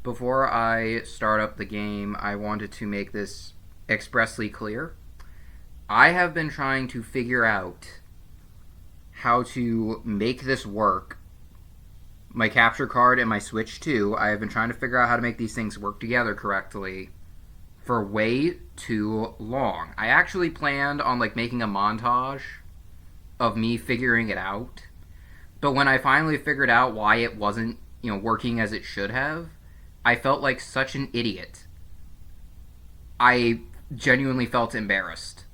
Before I start up the game, I wanted to make this expressly clear. I have been trying to figure out how to make this work. My capture card and my Switch 2, I have been trying to figure out how to make these things work together correctly for way too long. I actually planned on making a montage of me figuring it out. But when I finally figured out why it wasn't, working as it should have, I felt like such an idiot. I genuinely felt embarrassed.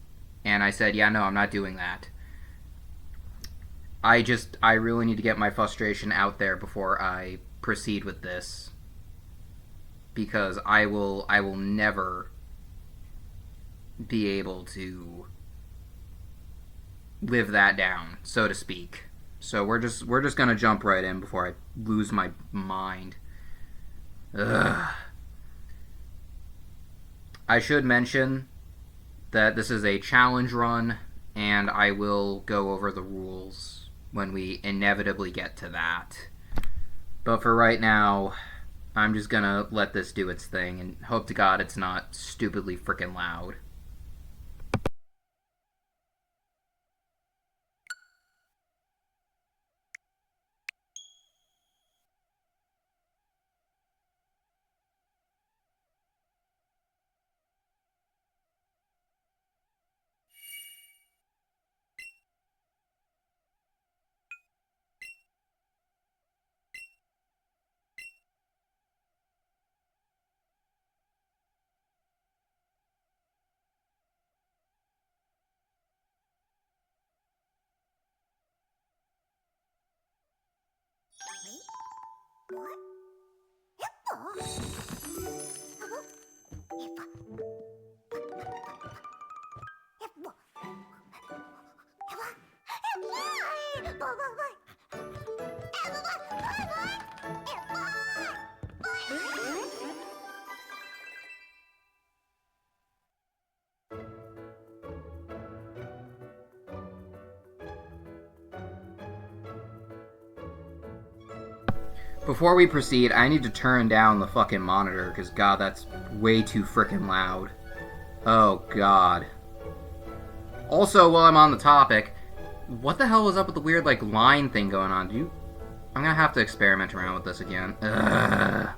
And I said, yeah, no, I'm not doing that. I really need to get my frustration out there before I proceed with this. Because I will never be able to live that down, so to speak. So we're just gonna jump right in before I lose my mind. Ugh. I should mention that this is a challenge run, and I will go over the rules when we inevitably get to that. But for right now, I'm just gonna let this do its thing and hope to God it's not stupidly freaking loud. Before we proceed, I need to turn down the fucking monitor, because God, that's way too freaking loud. Oh, God. Also, while I'm on the topic, what the hell was up with the weird, line thing going on? I'm gonna have to experiment around with this again. Ugh.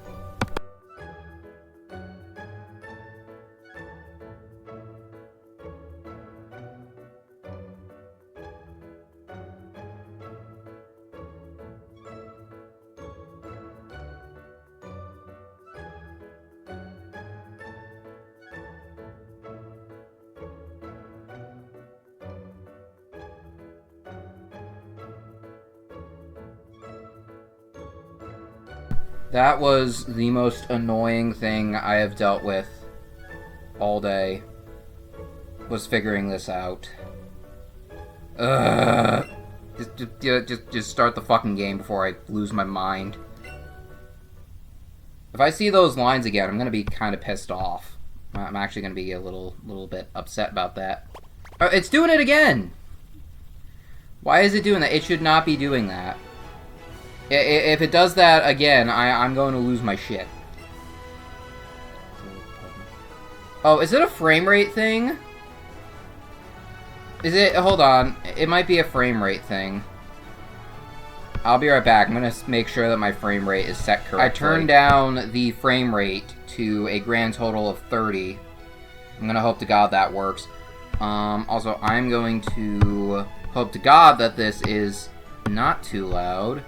That was the most annoying thing I have dealt with all day, was figuring this out. Ugh. Just start the fucking game before I lose my mind. If I see those lines again, I'm gonna be kind of pissed off. I'm actually gonna be a little bit upset about that. Oh, it's doing it again! Why is it doing that? It should not be doing that. If it does that again, I'm going to lose my shit. Oh, is it a frame rate thing? Is it? Hold on. It might be a frame rate thing. I'll be right back. I'm going to make sure that my frame rate is set correctly. I turned down the frame rate to a grand total of 30. I'm going to hope to God that works. Also, I'm going to hope to God that this is not too loud,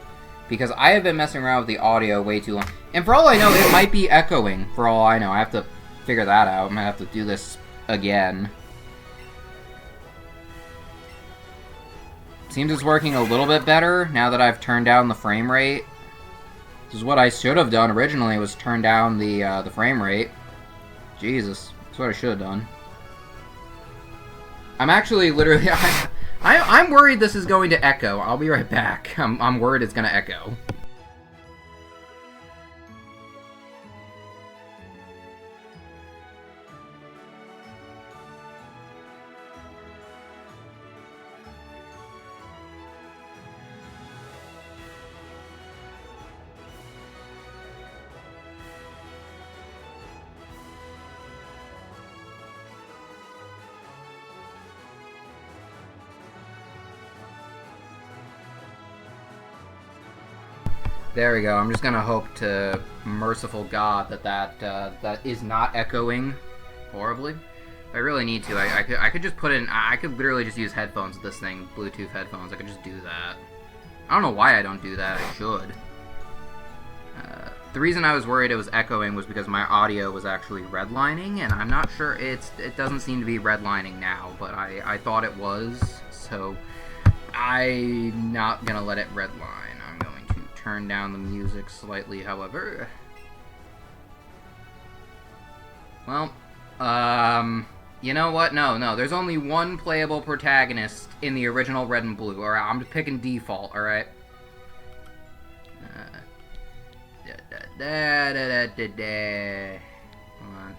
because I have been messing around with the audio way too long. And for all I know, it might be echoing, for all I know. I have to figure that out. I'm going to have to do this again. Seems it's working a little bit better now that I've turned down the frame rate. This is what I should have done originally, was turn down the frame rate. Jesus, that's what I should have done. I'm actually literally... I'm worried this is going to echo. I'll be right back. I'm worried it's going to echo. There we go. I'm just gonna hope to merciful God that is not echoing horribly. If I really need to, I could just put in. I could literally just use headphones with this thing, Bluetooth headphones. I could just do that. I don't know why I don't do that. I should. The reason I was worried it was echoing was because my audio was actually redlining, and I'm not sure it doesn't seem to be redlining now, but I thought it was, so I'm not gonna let it redline. I'm going to turn down the music slightly, however. Well, you know what? No, there's only one playable protagonist in the original Red and Blue. Alright, I'm just picking default, alright? Hold on.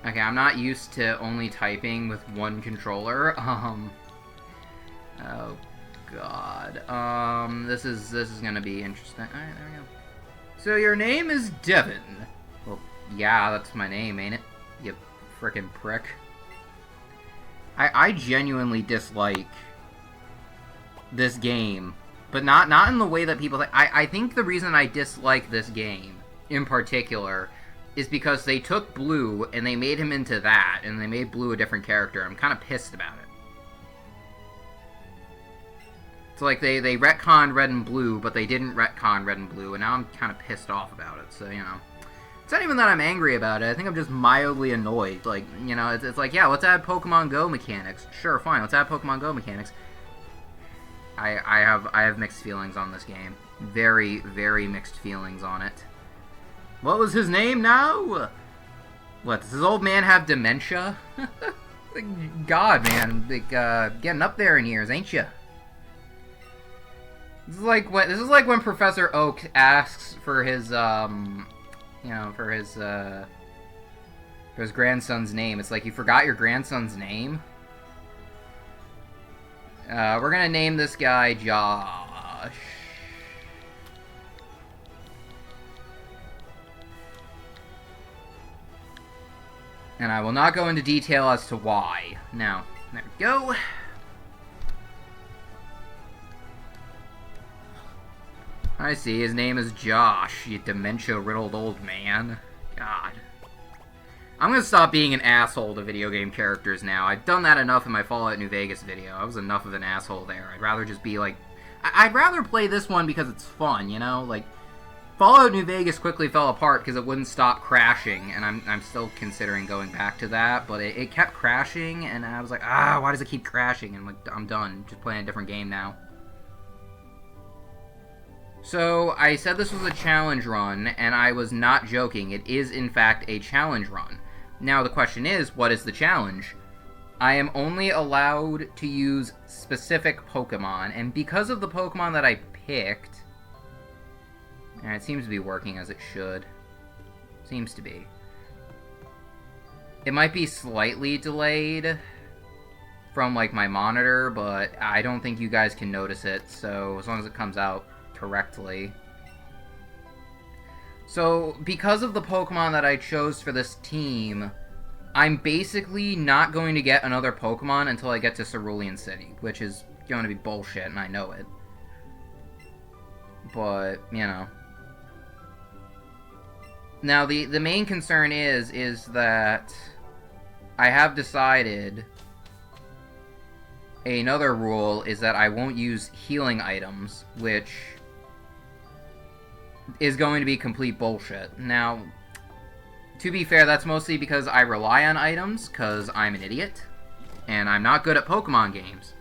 Okay, I'm not used to only typing with one controller. Oh god. This is gonna be interesting. Alright, there we go. So your name is Devin. Well, yeah, that's my name, ain't it? You frickin' prick. I genuinely dislike this game. But not in the way that people think. I think the reason I dislike this game, in particular, is because they took Blue and they made him into that, and they made Blue a different character. I'm kind of pissed about it. It's like they retconned Red and Blue, but they didn't retcon Red and Blue, and now I'm kind of pissed off about it, so, you know. It's not even that I'm angry about it. I think I'm just mildly annoyed. Like, you know, it's like, yeah, let's add Pokemon Go mechanics. Sure, fine, let's add Pokemon Go mechanics. I have mixed feelings on this game. Very, very mixed feelings on it. What was his name now? What, does this old man have dementia? God, man, like, getting up there in years, ain't ya? This is like when Professor Oak asks for his you know, for his grandson's name. It's like, you forgot your grandson's name? We're gonna name this guy Josh. And I will not go into detail as to why. Now, there we go. I see, his name is Josh, you dementia-riddled old man. God. I'm gonna stop being an asshole to video game characters now. I've done that enough in my Fallout New Vegas video. I was enough of an asshole there. I'd rather just be like... I'd rather play this one because it's fun, you know? Like, Fallout New Vegas quickly fell apart because it wouldn't stop crashing, and I'm still considering going back to that, but it kept crashing, and I was like, why does it keep crashing? And I'm done. Just playing a different game now. So, I said this was a challenge run, and I was not joking. It is, in fact, a challenge run. Now, the question is, what is the challenge? I am only allowed to use specific Pokemon, and because of the Pokemon that I picked... And it seems to be working as it should. Seems to be. It might be slightly delayed from, like, my monitor, but I don't think you guys can notice it, so as long as it comes out correctly. So, because of the Pokemon that I chose for this team, I'm basically not going to get another Pokemon until I get to Cerulean City, which is going to be bullshit, and I know it. But, you know. Now, the main concern is that I have decided another rule is that I won't use healing items, which is going to be complete bullshit. Now, to be fair, that's mostly because I rely on items, because I'm an idiot, and I'm not good at Pokemon games.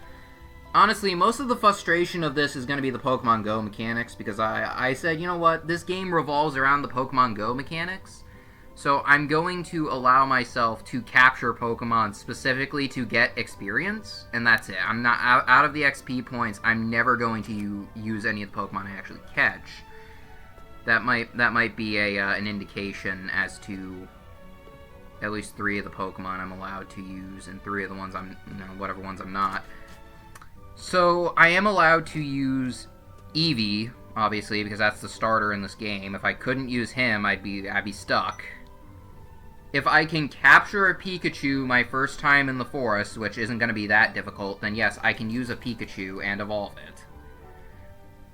Honestly, most of the frustration of this is going to be the Pokemon Go mechanics, because I said, you know what, this game revolves around the Pokemon Go mechanics, so I'm going to allow myself to capture Pokemon specifically to get experience, and that's it. I'm not, out of the XP points, I'm never going to use any of the Pokemon I actually catch. That might be an indication as to at least 3 of the Pokemon I'm allowed to use, and 3 of the ones I'm, you know, whatever ones I'm not. So, I am allowed to use Eevee, obviously, because that's the starter in this game. If I couldn't use him, I'd be stuck. If I can capture a Pikachu my first time in the forest, which isn't going to be that difficult, then yes, I can use a Pikachu and evolve it.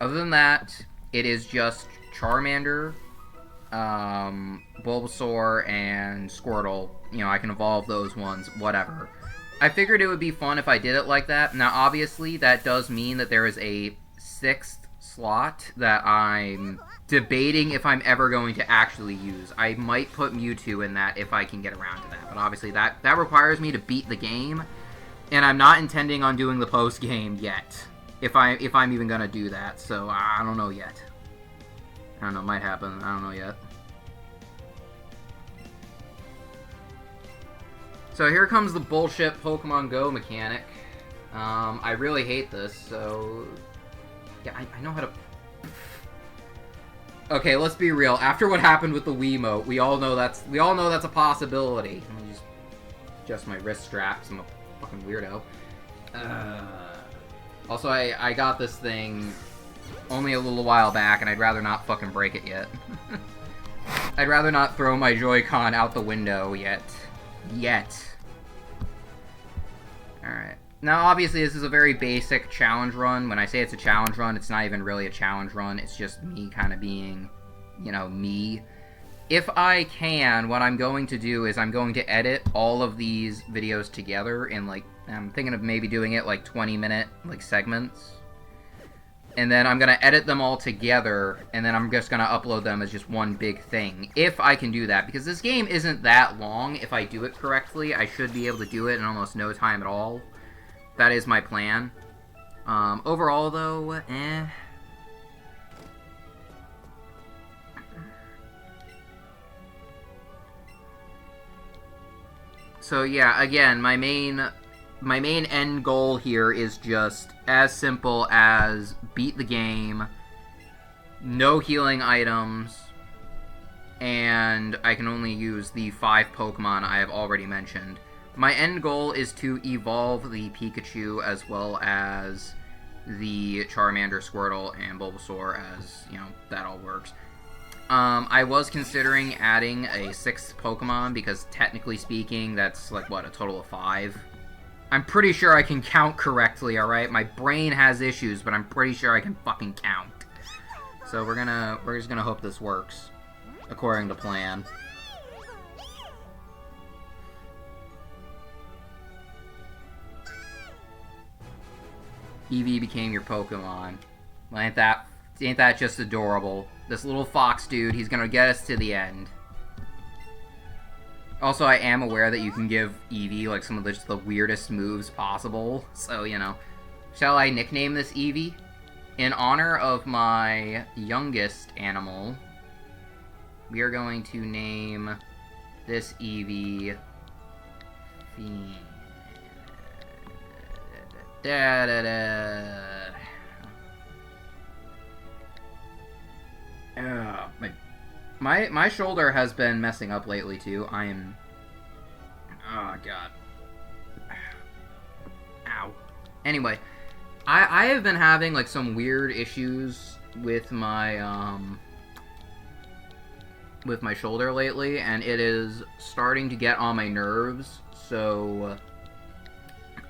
Other than that, it is just Charmander, Bulbasaur, and Squirtle. You know, I can evolve those ones, whatever. I figured it would be fun if I did it like that. Now, obviously, that does mean that there is a 6th slot that I'm debating if I'm ever going to actually use. I might put Mewtwo in that if I can get around to that. But obviously, that requires me to beat the game, and I'm not intending on doing the post-game yet. If I'm even gonna do that, so I don't know yet. I don't know, might happen. I don't know yet. So here comes the bullshit Pokemon Go mechanic. I really hate this, so... Yeah, I know how to... Okay, let's be real. After what happened with the Wiimote, we all know that's a possibility. Let me just adjust my wrist straps. I'm a fucking weirdo. Also, I got this thing only a little while back, and I'd rather not fucking break it yet. I'd rather not throw my Joy-Con out the window yet. Alright. Now, obviously, this is a very basic challenge run. When I say it's a challenge run, it's not even really a challenge run. It's just me kind of being, you know, me. If I can, what I'm going to do is I'm going to edit all of these videos together in, like, I'm thinking of maybe doing it, like, 20-minute, like, segments. And then I'm going to edit them all together, and then I'm just going to upload them as just one big thing. If I can do that, because this game isn't that long. If I do it correctly, I should be able to do it in almost no time at all. That is my plan. Overall, though, eh. So yeah, again, my main end goal here is just as simple as beat the game, no healing items, and I can only use the 5 Pokemon I have already mentioned. My end goal is to evolve the Pikachu as well as the Charmander, Squirtle, and Bulbasaur, as, you know, that all works. I was considering adding a 6th Pokemon, because technically speaking, that's, like, what, a total of 5? I'm pretty sure I can count correctly, alright? My brain has issues, but I'm pretty sure I can fucking count. So we're just gonna hope this works, according to plan. Eevee became your Pokemon. Well, ain't that just adorable? This little fox dude, he's gonna get us to the end. Also, I am aware that you can give Eevee, like, some of just the weirdest moves possible. So, you know. Shall I nickname this Eevee? In honor of my youngest animal, we are going to name this Eevee... My shoulder has been messing up lately, too. I am... Oh, God. Ow. Anyway, I have been having, like, some weird issues with my shoulder lately, and it is starting to get on my nerves, so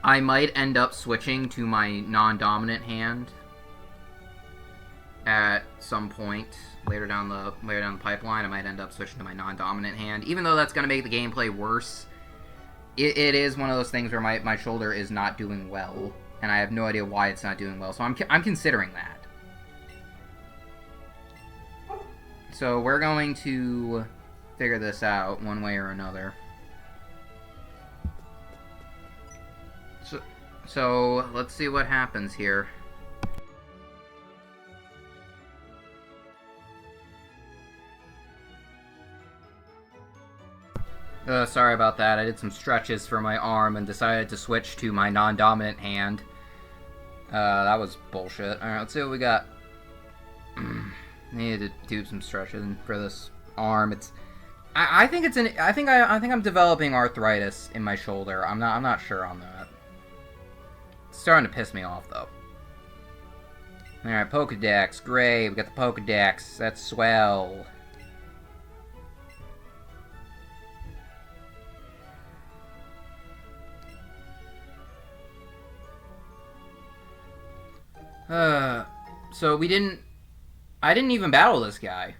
I might end up switching to my non-dominant hand at some point later down the pipeline. I might end up switching to my non-dominant hand, even though that's going to make the gameplay worse. It is one of those things where my shoulder is not doing well, and I have no idea why it's not doing well, so I'm considering that. So we're going to figure this out one way or another. So let's see what happens here. Sorry about that. I did some stretches for my arm and decided to switch to my non-dominant hand. That was bullshit. Alright, let's see what we got. I need to do some stretches for this arm. I think I'm developing arthritis in my shoulder. I'm not sure on that. It's starting to piss me off, though. Alright, Pokedex. Great, we got the Pokedex. That's swell. So we didn't... I didn't even battle this guy.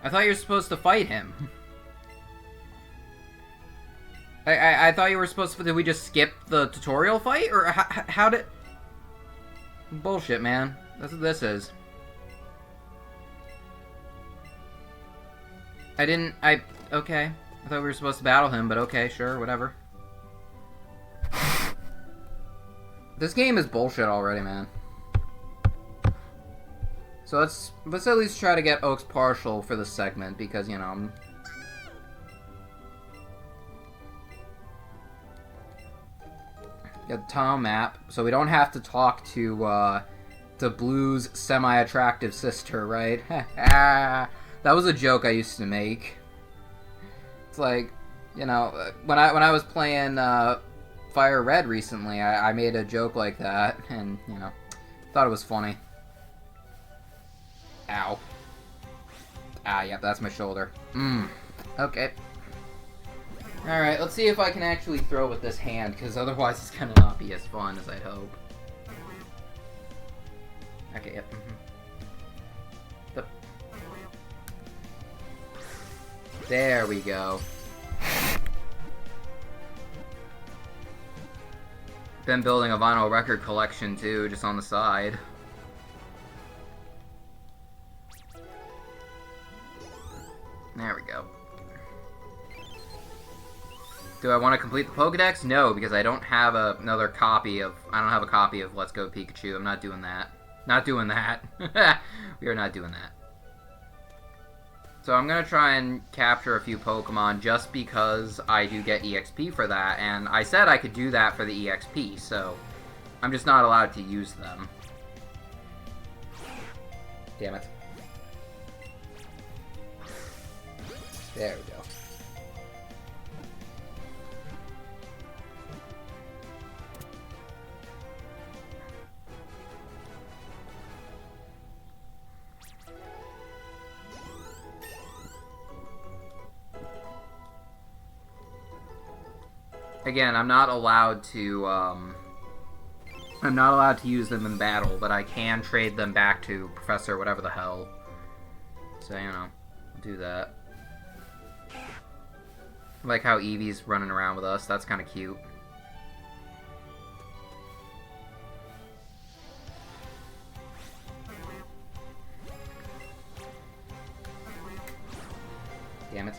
I thought you were supposed to fight him. I thought you were supposed to... Did we just skip the tutorial fight? Or how did... Bullshit, man. That's what this is. Okay. I thought we were supposed to battle him, but okay, sure, whatever. This game is bullshit already, man. So let's at least try to get Oak's partial for this segment, because, you know... Get the tile map, so we don't have to talk to Blue's semi-attractive sister, right? That was a joke I used to make. It's like, you know, when I was playing Fire Red recently, I made a joke like that, and, you know, thought it was funny. Ow. Ah, yep, that's my shoulder. Okay. Alright, let's see if I can actually throw with this hand, because otherwise it's gonna not be as fun as I'd hope. Okay, yep. There we go. Been building a vinyl record collection too, just on the side. There we go. Do I want to complete the Pokedex? No, because I don't have another copy of... I don't have a copy of Let's Go Pikachu. I'm not doing that. Not doing that. We are not doing that. So I'm going to try and capture a few Pokemon just because I do get EXP for that. And I said I could do that for the EXP, so I'm just not allowed to use them. Damn it. There we go. Again, I'm not allowed to use them in battle, but I can trade them back to Professor whatever the hell. So, you know, I'll do that. I like how Eevee's running around with us. That's kind of cute. Damn it.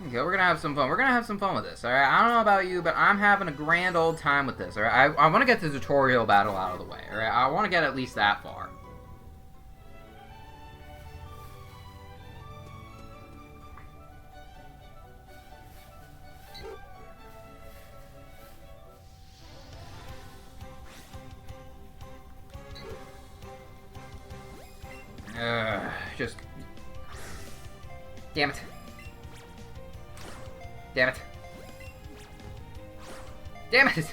Okay, we're gonna have some fun. We're gonna have some fun with this, alright? I don't know about you, but I'm having a grand old time with this, alright? I want to get the tutorial battle out of the way, alright? I want to get at least that far. Just... Damn it. Damn it. Damn it!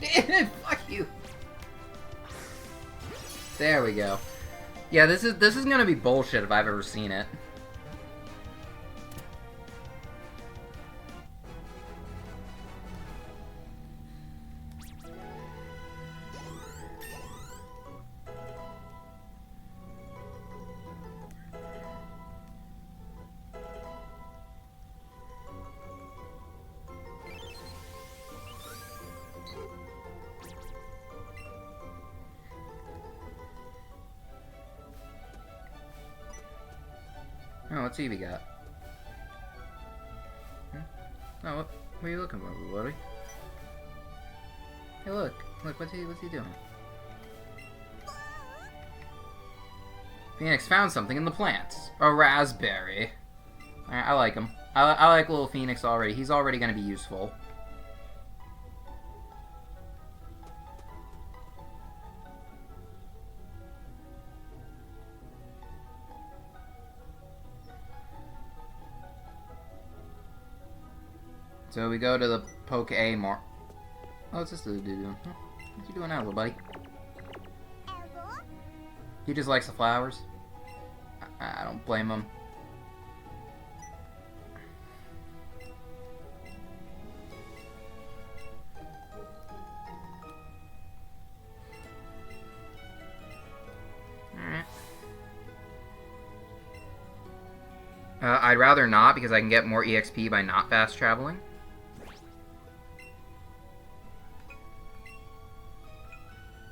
Damn it! Fuck you! There we go. Yeah, this is gonna be bullshit if I've ever seen it. Oh, what's Eevee got? Oh, what are you looking for, buddy? Hey, look, what's he doing? Phoenix found something in the plants. A raspberry. Alright, I like him. I like little Phoenix already. He's already gonna be useful. So we go to the Poke A mark. Oh, what's this dude doing? Huh? What's he doing now, little buddy? He just likes the flowers. I don't blame him. Alright. I'd rather not, because I can get more EXP by not fast traveling.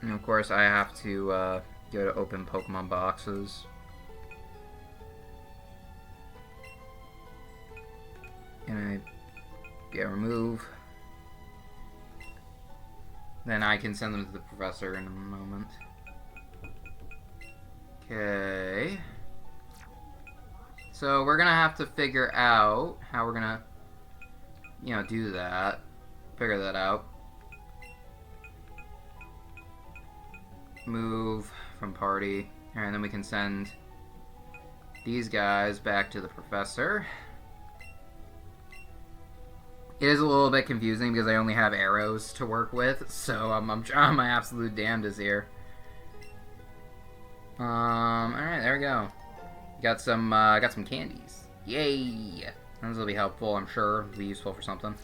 And of course, I have to go to open Pokemon boxes. And I get remove. Then I can send them to the professor in a moment. Okay. So we're gonna have to figure out how we're gonna, you know, do that. Figure that out. Move from party. Alright, then we can send these guys back to the professor. It is a little bit confusing because I only have arrows to work with, so I'm trying my absolute damnedest here. Alright, there we go. Got some candies. Yay! Those will be helpful, I'm sure. They'll be useful for something.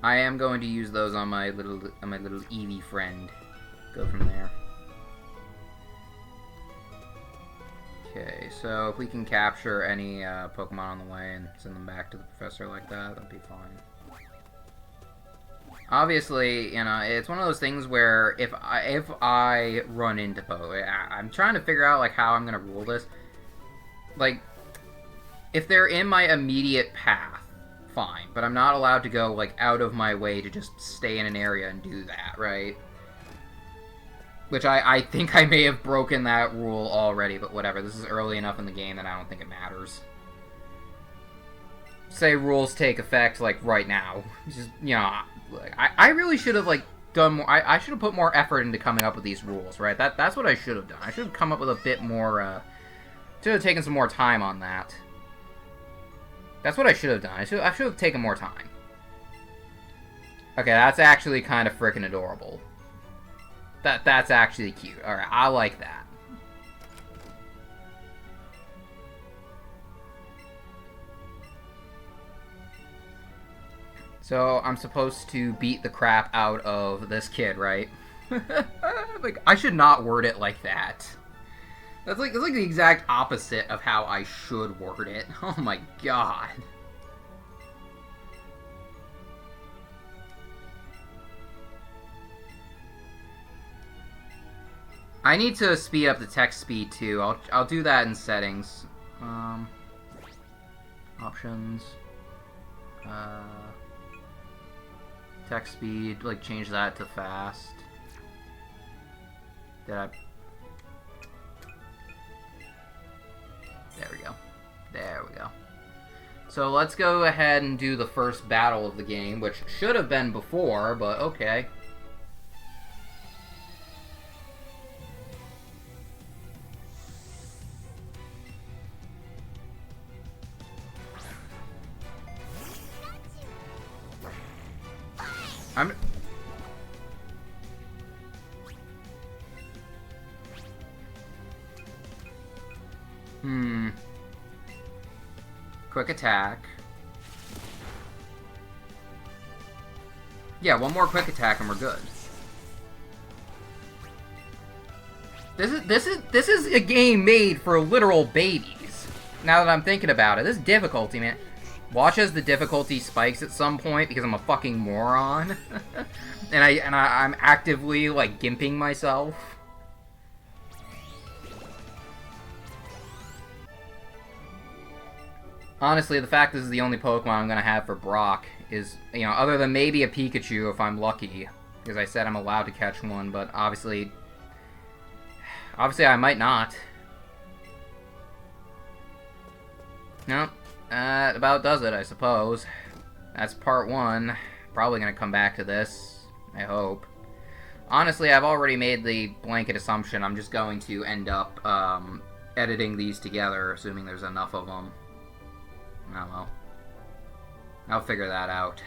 I am going to use those on my little Eevee friend. Go from there. Okay, so if we can capture any Pokemon on the way and send them back to the professor like that, that'd be fine. Obviously, you know, it's one of those things where if I run into I'm trying to figure out like how I'm gonna rule this. Like, if they're in my immediate path, fine, but I'm not allowed to go like out of my way to just stay in an area and do that, right? Which I think I may have broken that rule already, but whatever. This is early enough in the game that I don't think it matters. Say rules take effect, like, right now. Just, you know, like, I really should have, like, done more... I should have put more effort into coming up with these rules, right? That's what I should have done. I should have come up with a bit more, should have taken some more time on that. That's what I should have done. I should have taken more time. Okay, that's actually kind of frickin' adorable. That's actually cute. Alright, I like that. So, I'm supposed to beat the crap out of this kid, right? Like, I should not word it like that. That's like the exact opposite of how I should word it. Oh my god. I need to speed up the text speed too. I'll do that in settings. Options. Text speed, like change that to fast. Did I? There we go. There we go. So let's go ahead and do the first battle of the game, which should have been before, but okay. Quick attack. Yeah, one more quick attack and we're good. This is a game made for literal babies. Now that I'm thinking about it, this difficulty, man. Watch as the difficulty spikes at some point because I'm a fucking moron, and I'm actively like gimping myself. Honestly, the fact this is the only Pokemon I'm gonna have for Brock is, you know, other than maybe a Pikachu if I'm lucky, because I said I'm allowed to catch one, but obviously I might not. No, that about does it, I suppose. That's part one. Probably gonna come back to this, I hope. Honestly, I've already made the blanket assumption I'm just going to end up editing these together, assuming there's enough of them. Oh well. I'll figure that out.